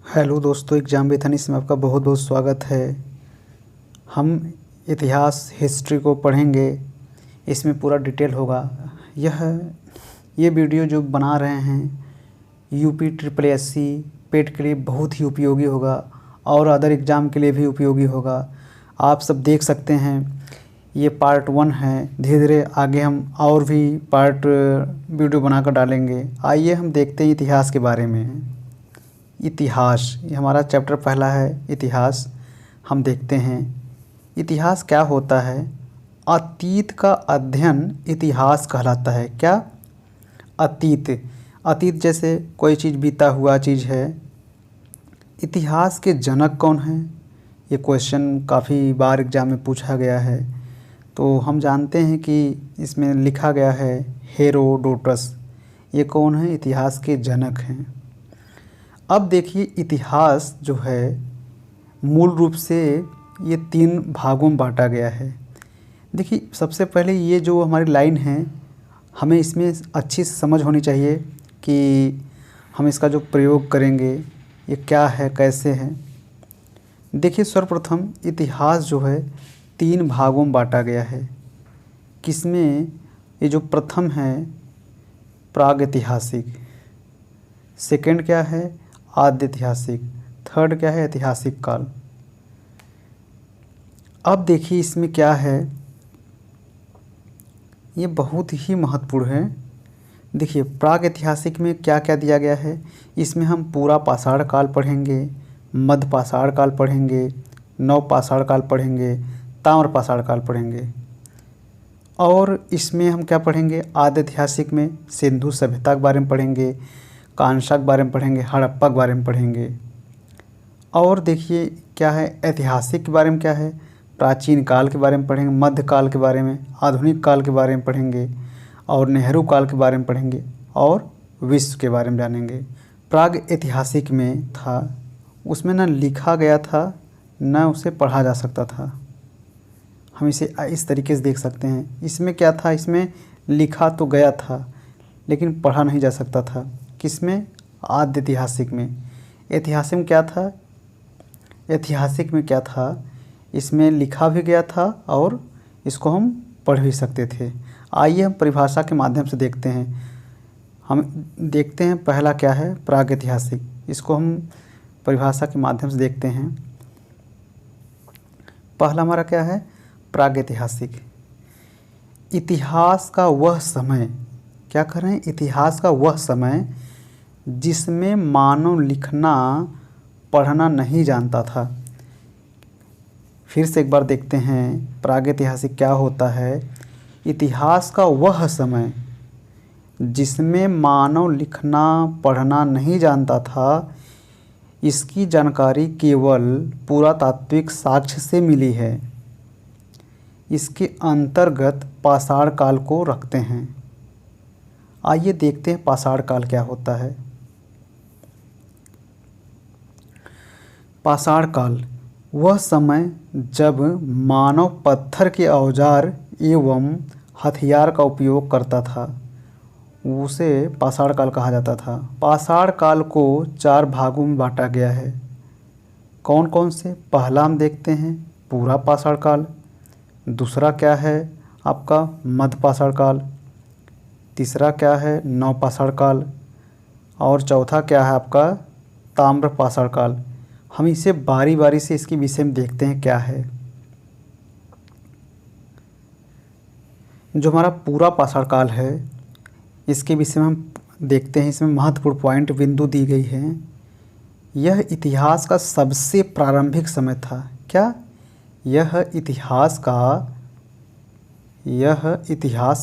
Hello दोस्तों, exam बेथनीस में आपका बहुत बहुत स्वागत है। हम इतिहास हिस्ट्री को पढ़ेंगे। इसमें पूरा डिटेल होगा। ये वीडियो जो बना रहे हैं यूपी ट्रिपल एससी पेट के लिए बहुत ही उपयोगी होगा और अदर एग्ज़ाम के लिए भी उपयोगी होगा। आप सब देख सकते हैं, ये पार्ट 1 है। धीरे धीरे आगे हम और भी पार्ट वीडियो बनाकर डालेंगे। आइए हम देखते हैं इतिहास के बारे में। इतिहास, ये हमारा चैप्टर पहला है इतिहास। हम देखते हैं इतिहास क्या होता है। अतीत का अध्ययन इतिहास कहलाता है। क्या? अतीत। अतीत जैसे कोई चीज़ बीता हुआ चीज़ है। इतिहास के जनक कौन हैं? ये क्वेश्चन काफ़ी बार एग्जाम में पूछा गया है। तो हम जानते हैं कि इसमें लिखा गया है हेरोडोटस। ये कौन है? इतिहास के जनक हैं। अब देखिए, इतिहास जो है मूल रूप से ये 3 भागों में बांटा गया है। देखिए, सबसे पहले ये जो हमारी लाइन है, हमें इसमें अच्छी समझ होनी चाहिए कि हम इसका जो प्रयोग करेंगे ये क्या है, कैसे है। देखिए, सर्वप्रथम इतिहास जो है 3 भागों में बांटा गया है। किसमें? ये जो प्रथम है प्रागैतिहासिक, सेकंड क्या है आद्य ऐतिहासिक, थर्ड क्या है ऐतिहासिक काल। अब देखिए इसमें क्या है, ये बहुत ही महत्वपूर्ण है। देखिए, प्रागैतिहासिक में क्या क्या दिया गया है। इसमें हम पूरा पाषाण काल पढ़ेंगे, मध्य पाषाण काल पढ़ेंगे, नव पाषाण काल पढ़ेंगे, ताम्र पाषाण काल पढ़ेंगे। और इसमें हम क्या पढ़ेंगे? आद्य ऐतिहासिक में सिंधु सभ्यता के बारे में पढ़ेंगे, कांसा के बारे में पढ़ेंगे, हड़प्पा के बारे में पढ़ेंगे। और देखिए क्या है ऐतिहासिक के बारे में, क्या है प्राचीन काल के बारे में पढ़ेंगे, मध्यकाल के बारे में, आधुनिक काल के बारे में पढ़ेंगे, और नेहरू काल के बारे में पढ़ेंगे, और विश्व के बारे में जानेंगे। प्राग ऐतिहासिक में था, उसमें न लिखा गया था न उसे पढ़ा जा सकता था। हम इसे इस तरीके से देख सकते हैं। इसमें क्या था, इसमें लिखा तो गया था लेकिन पढ़ा नहीं जा सकता था। किसमें? आद्य ऐतिहासिक में। ऐतिहासिक में क्या था? ऐतिहासिक में क्या था, इसमें लिखा भी गया था और इसको हम पढ़ भी सकते थे। आइए हम परिभाषा के माध्यम से देखते हैं। हम देखते हैं पहला क्या है प्रागैतिहासिक। इसको हम परिभाषा के माध्यम से देखते हैं। पहला हमारा क्या है प्रागैतिहासिक। इतिहास का वह समय, क्या कर रहे हैं, इतिहास का वह समय जिसमें मानव लिखना पढ़ना नहीं जानता था। फिर से एक बार देखते हैं प्रागैतिहासिक क्या होता है। इतिहास का वह समय जिसमें मानव लिखना पढ़ना नहीं जानता था, इसकी जानकारी केवल पुरातात्विक साक्ष्य से मिली है। इसके अंतर्गत पाषाण काल को रखते हैं। आइए देखते हैं पाषाण काल क्या होता है। पाषाण काल वह समय जब मानव पत्थर के औजार एवं हथियार का उपयोग करता था, उसे पाषाण काल कहा जाता था। पाषाण काल को 4 भागों में बांटा गया है। कौन कौन से? पहला हम देखते हैं पूरा पाषाण काल, दूसरा क्या है आपका मध्य पाषाण काल, तीसरा क्या है नव पाषाण काल, और चौथा क्या है आपका ताम्र पाषाण काल। हम इसे बारी बारी से इसके विषय में देखते हैं क्या है। जो हमारा पूरा पाषाण काल है, इसके विषय में हम देखते हैं। इसमें महत्वपूर्ण पॉइंट बिंदु दी गई है। यह इतिहास का सबसे प्रारंभिक समय था। क्या? यह इतिहास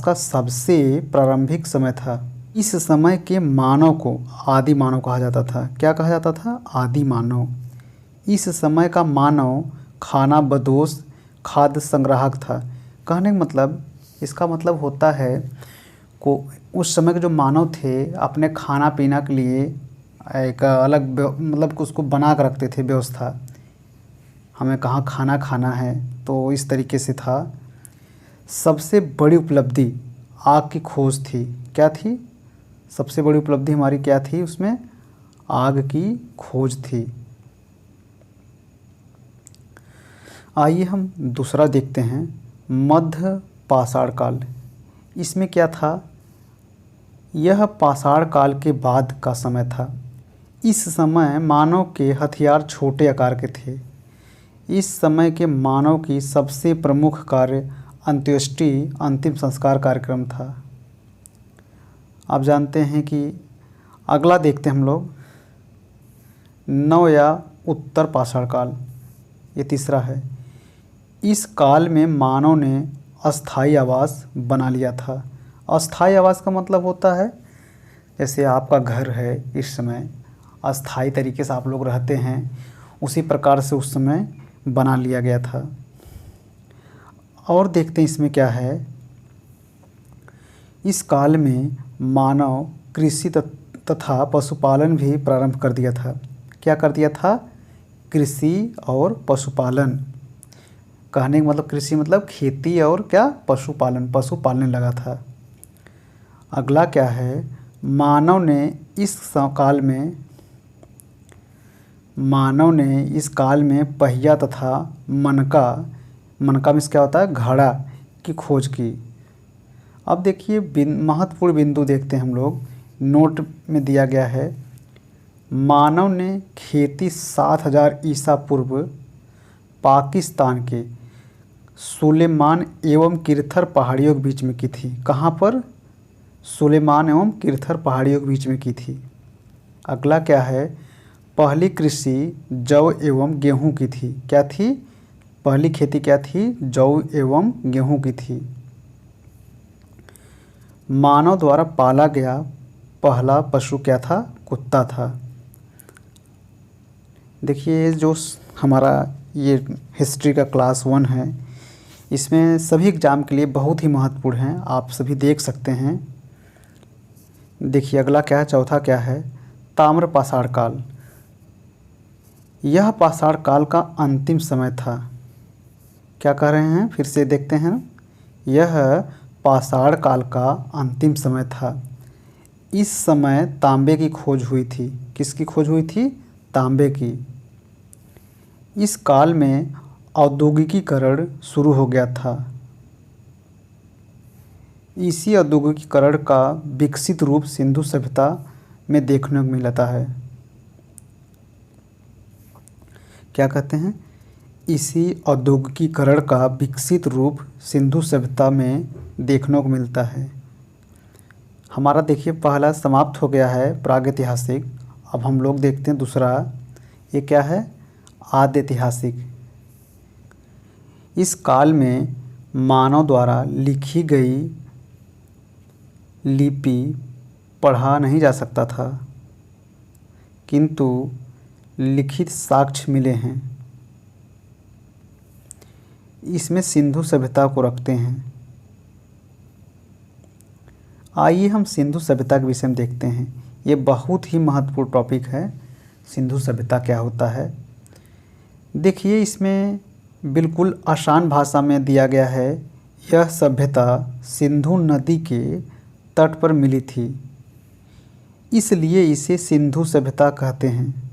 का सबसे प्रारंभिक समय था। इस समय के मानव को आदि मानव कहा जाता था। क्या कहा जाता था? आदि मानव। इस समय का मानव खाना बदोश खाद्य संग्राहक था। कहने का मतलब, इसका मतलब होता है को उस समय के जो मानव थे अपने खाना पीना के लिए एक अलग मतलब उसको बना कर रखते थे व्यवस्था। हमें कहाँ खाना खाना है, तो इस तरीके से था। सबसे बड़ी उपलब्धि आग की खोज थी। क्या थी? सबसे बड़ी उपलब्धि हमारी क्या थी उसमें? आग की खोज थी। आइए हम दूसरा देखते हैं, मध्य पाषाण काल। इसमें क्या था, यह पाषाण काल के बाद का समय था। इस समय मानव के हथियार छोटे आकार के थे। इस समय के मानव की सबसे प्रमुख कार्य अंत्येष्टि अंतिम संस्कार कार्यक्रम था। आप जानते हैं कि अगला देखते हैं हम लोग, नव या उत्तर पाषाण काल, ये तीसरा है। इस काल में मानव ने अस्थायी आवास बना लिया था। अस्थायी आवास का मतलब होता है जैसे आपका घर है, इस समय अस्थायी तरीके से आप लोग रहते हैं, उसी प्रकार से उस समय बना लिया गया था। और देखते हैं इसमें क्या है, इस काल में मानव कृषि तथा पशुपालन भी प्रारंभ कर दिया था। क्या कर दिया था, कृषि और पशुपालन। कहने का मतलब कृषि मतलब खेती और क्या, पशुपालन, पशु पालने लगा था। अगला क्या है, मानव ने इस काल में पहिया तथा मनका में क्या होता है, घड़ा की खोज की। अब देखिए महत्वपूर्ण बिंदु देखते हैं हम लोग, नोट में दिया गया है, मानव ने खेती 7000 ईसा पूर्व पाकिस्तान के सुलेमान एवं किरथर पहाड़ियों के बीच में की थी। कहाँ पर, सुलेमान एवं किरथर पहाड़ियों के बीच में की थी। अगला क्या है, पहली कृषि जौ एवं गेहूं की थी। क्या थी, पहली खेती क्या थी, जौ एवं गेहूं की थी। मानव द्वारा पाला गया पहला पशु क्या था, कुत्ता था। देखिए जो हमारा ये हिस्ट्री का क्लास 1 है, इसमें सभी एग्ज़ाम के लिए बहुत ही महत्वपूर्ण है, आप सभी देख सकते हैं। देखिए अगला क्या है, चौथा क्या है, ताम्र पाषाण काल। यह पाषाण काल का अंतिम समय था। क्या कह रहे हैं, फिर से देखते हैं, यह पाषाण काल का अंतिम समय था। इस समय तांबे की खोज हुई थी। किसकी खोज हुई थी, तांबे की। इस काल में औद्योगिकीकरण शुरू हो गया था। इसी औद्योगिकीकरण का विकसित रूप सिंधु सभ्यता में देखने को मिलता है। क्या कहते हैं, इसी औद्योगिकीकरण का विकसित रूप सिंधु सभ्यता में देखने को मिलता है। हमारा देखिए पहला समाप्त हो गया है प्रागैतिहासिक। अब हम लोग देखते हैं दूसरा, ये क्या है, आद्य ऐतिहासिक। इस काल में मानव द्वारा लिखी गई लिपि पढ़ा नहीं जा सकता था, किंतु लिखित साक्ष्य मिले हैं। इसमें सिंधु सभ्यता को रखते हैं। आइए हम सिंधु सभ्यता के विषय में देखते हैं। ये बहुत ही महत्वपूर्ण टॉपिक है, सिंधु सभ्यता क्या होता है। देखिए इसमें बिल्कुल आसान भाषा में दिया गया है, यह सभ्यता सिंधु नदी के तट पर मिली थी, इसलिए इसे सिंधु सभ्यता कहते हैं।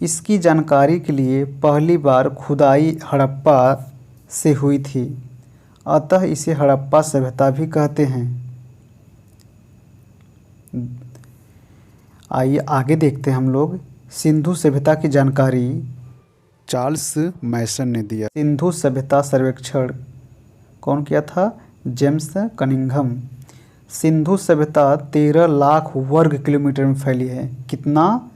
इसकी जानकारी के लिए पहली बार खुदाई हड़प्पा से हुई थी, अतः इसे हड़प्पा सभ्यता भी कहते हैं। आइए आगे देखते हैं हम लोग, सिंधु सभ्यता की जानकारी चार्ल्स मैसन ने दिया। सिंधु सभ्यता सर्वेक्षण कौन किया था, जेम्स कनिंघम। सिंधु सभ्यता 13 लाख वर्ग किलोमीटर में फैली है। कितना,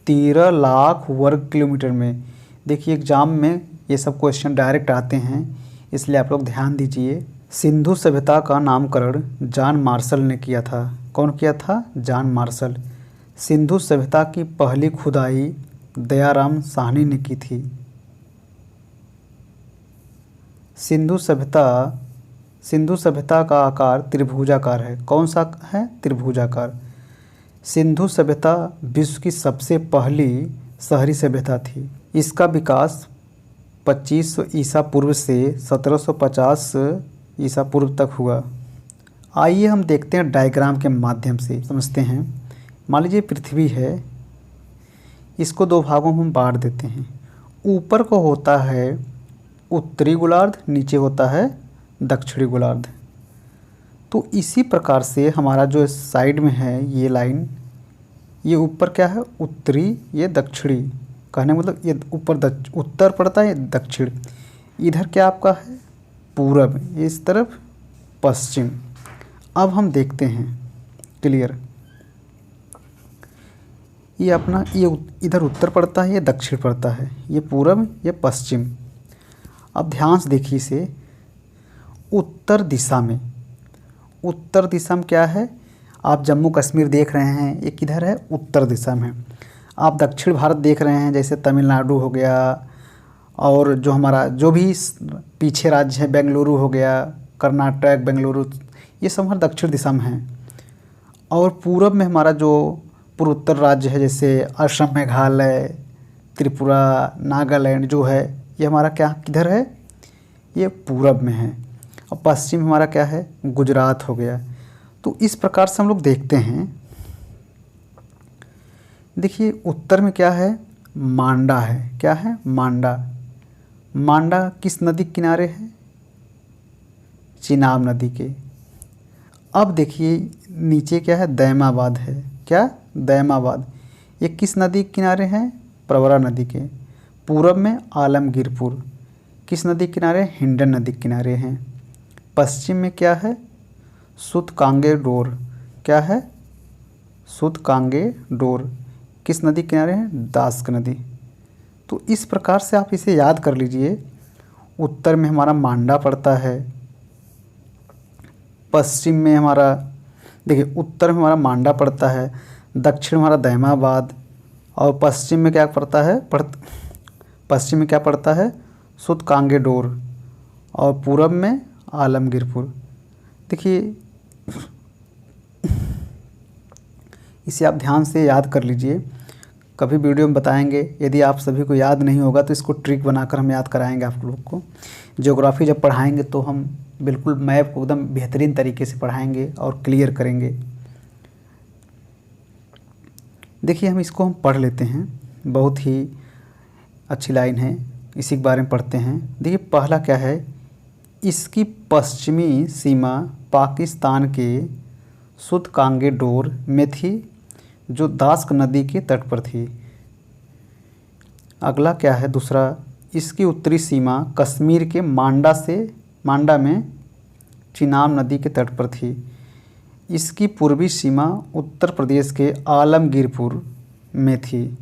13 लाख वर्ग किलोमीटर में। देखिए एग्जाम में ये सब क्वेश्चन डायरेक्ट आते हैं, इसलिए आप लोग ध्यान दीजिए। सिंधु सभ्यता का नामकरण जॉन मार्शल ने किया था। कौन किया था, जॉन मार्शल। सिंधु सभ्यता की पहली खुदाई दयाराम साहनी ने की थी। सिंधु सभ्यता का आकार त्रिभुजाकार है। कौन सा है, त्रिभुजाकार। सिंधु सभ्यता विश्व की सबसे पहली शहरी सभ्यता थी। इसका विकास 2500 ईसा पूर्व से 1750 ईसा पूर्व तक हुआ। आइए हम देखते हैं डायग्राम के माध्यम से समझते हैं। मान लीजिए पृथ्वी है, इसको दो भागों में हम बांट देते हैं। ऊपर को होता है उत्तरी गोलार्ध, नीचे होता है दक्षिणी गोलार्ध। तो इसी प्रकार से हमारा जो साइड में है ये लाइन, ये ऊपर क्या है उत्तरी, ये दक्षिणी, कहने मतलब ये ऊपर उत्तर पड़ता है, ये दक्षिण। इधर क्या आपका है पूरब, इस तरफ पश्चिम। अब हम देखते हैं क्लियर, ये अपना ये इधर उत्तर पड़ता है, ये दक्षिण पड़ता है, ये पूरब, ये पश्चिम। अब ध्यान से देखिए इसे, उत्तर दिशा में, उत्तर दिशा में क्या है, आप जम्मू कश्मीर देख रहे हैं, ये किधर है उत्तर दिशा में। आप दक्षिण भारत देख रहे हैं, जैसे तमिलनाडु हो गया, और जो हमारा जो भी पीछे राज्य है, बेंगलुरु हो गया, कर्नाटक, बेंगलुरु, ये सब हमारे दक्षिण दिशा में है। और पूरब में हमारा जो पूर्वोत्तर राज्य है, जैसे असम, मेघालय, त्रिपुरा, नागालैंड जो है, ये हमारा क्या किधर है, ये पूरब में है। और पश्चिम हमारा क्या है गुजरात हो गया। तो इस प्रकार से हम लोग देखते हैं। देखिए उत्तर में क्या है, मांडा है, क्या है मांडा। मांडा किस नदी के किनारे है, चिनाब नदी के। अब देखिए नीचे क्या है, दैमाबाद है, क्या दैमाबाद, ये किस नदी के किनारे है, प्रवरा नदी के। पूरब में आलमगीरपुर, किस नदी के किनारे, हिंडन नदी के किनारे हैं। पश्चिम में क्या है, सूतकांगेडोर, क्या है सूतकांगेडोर, किस नदी के किनारे है, दास्क नदी। तो इस प्रकार से आप इसे याद कर लीजिए। उत्तर में हमारा मांडा पड़ता है, पश्चिम में हमारा, देखिए उत्तर में हमारा मांडा पड़ता है, दक्षिण में हमारा दैमाबाद, और पश्चिम में क्या पड़ता है, पश्चिम में क्या पड़ता है, सूतकांगेडोर, और पूरब में आलमगीरपुर। देखिए इसे आप ध्यान से याद कर लीजिए, कभी वीडियो में बताएंगे। यदि आप सभी को याद नहीं होगा तो इसको ट्रिक बनाकर हम याद कराएंगे आप लोग को। ज्योग्राफी जब पढ़ाएंगे तो हम बिल्कुल मैप को एकदम बेहतरीन तरीके से पढ़ाएंगे और क्लियर करेंगे। देखिए हम इसको हम पढ़ लेते हैं, बहुत ही अच्छी लाइन है, इसी के बारे में पढ़ते हैं। देखिए पहला क्या है, इसकी पश्चिमी सीमा पाकिस्तान के सूतकांगेडोर में थी, जो दास्क नदी के तट पर थी। अगला क्या है दूसरा, इसकी उत्तरी सीमा कश्मीर के मांडा में चिनाब नदी के तट पर थी। इसकी पूर्वी सीमा उत्तर प्रदेश के आलमगीरपुर में थी,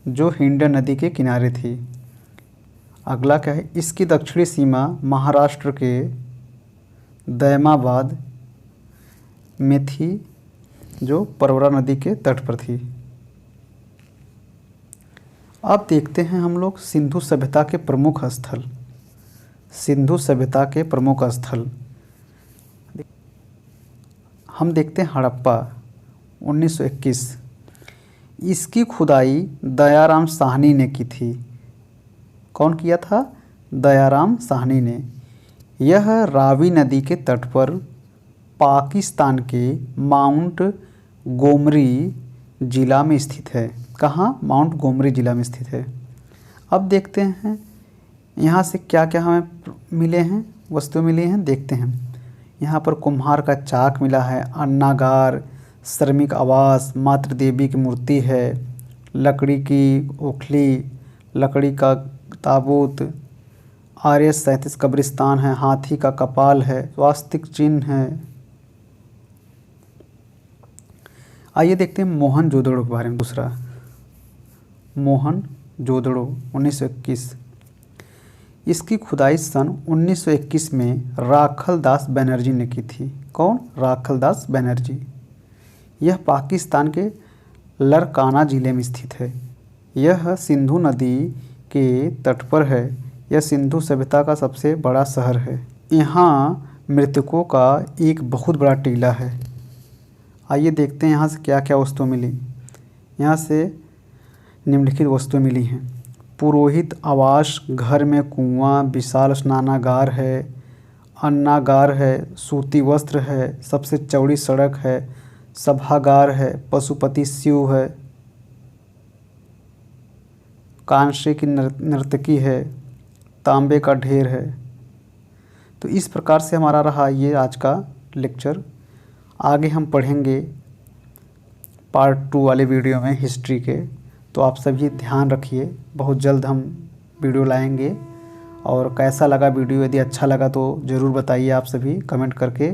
जो हिंडन नदी के किनारे थी। अगला क्या है, इसकी दक्षिणी सीमा महाराष्ट्र के दैमाबाद में थी, जो प्रवरा नदी के तट पर थी। अब देखते हैं हम लोग सिंधु सभ्यता के प्रमुख स्थल। सिंधु सभ्यता के प्रमुख स्थल हम देखते हैं हड़प्पा 1921। इसकी खुदाई दयाराम साहनी ने की थी। कौन किया था, दयाराम साहनी ने। यह रावी नदी के तट पर पाकिस्तान के माउंट गोमरी ज़िला में स्थित है। कहाँ, माउंट गोमरी ज़िला में स्थित है। अब देखते हैं यहाँ से क्या क्या हमें मिले हैं, वस्तु मिली हैं, देखते हैं। यहाँ पर कुम्हार का चाक मिला है, अन्नागार, श्रमिक आवास, मातृ देवी की मूर्ति है, लकड़ी की ओखली, लकड़ी का ताबूत, RS-37 कब्रिस्तान है, हाथी का कपाल है, स्वास्तिक चिन्ह है। आइए देखते हैं मोहनजोदड़ो के बारे में। दूसरा मोहनजोदड़ो 1921। इसकी खुदाई सन 1921 में राखल दास बनर्जी ने की थी। कौन, राखल दास बनर्जी। यह पाकिस्तान के लरकाना ज़िले में स्थित है। यह सिंधु नदी के तट पर है। यह सिंधु सभ्यता का सबसे बड़ा शहर है। यहाँ मृतकों का एक बहुत बड़ा टीला है। आइए देखते हैं यहाँ से क्या क्या वस्तु मिली। यहाँ से निम्नलिखित वस्तुएं मिली हैं। पुरोहित आवास, घर में कुआं, विशाल स्नानागार है, अन्नागार है, सूती वस्त्र है, सबसे चौड़ी सड़क है, सभागार है, पशुपति शिव है, कांसे की नर्तकी है, तांबे का ढेर है। तो इस प्रकार से हमारा रहा ये आज का लेक्चर। आगे हम पढ़ेंगे पार्ट 2 वाले वीडियो में हिस्ट्री के। तो आप सभी ध्यान रखिए, बहुत जल्द हम वीडियो लाएंगे। और कैसा लगा वीडियो, यदि अच्छा लगा तो ज़रूर बताइए आप सभी कमेंट करके।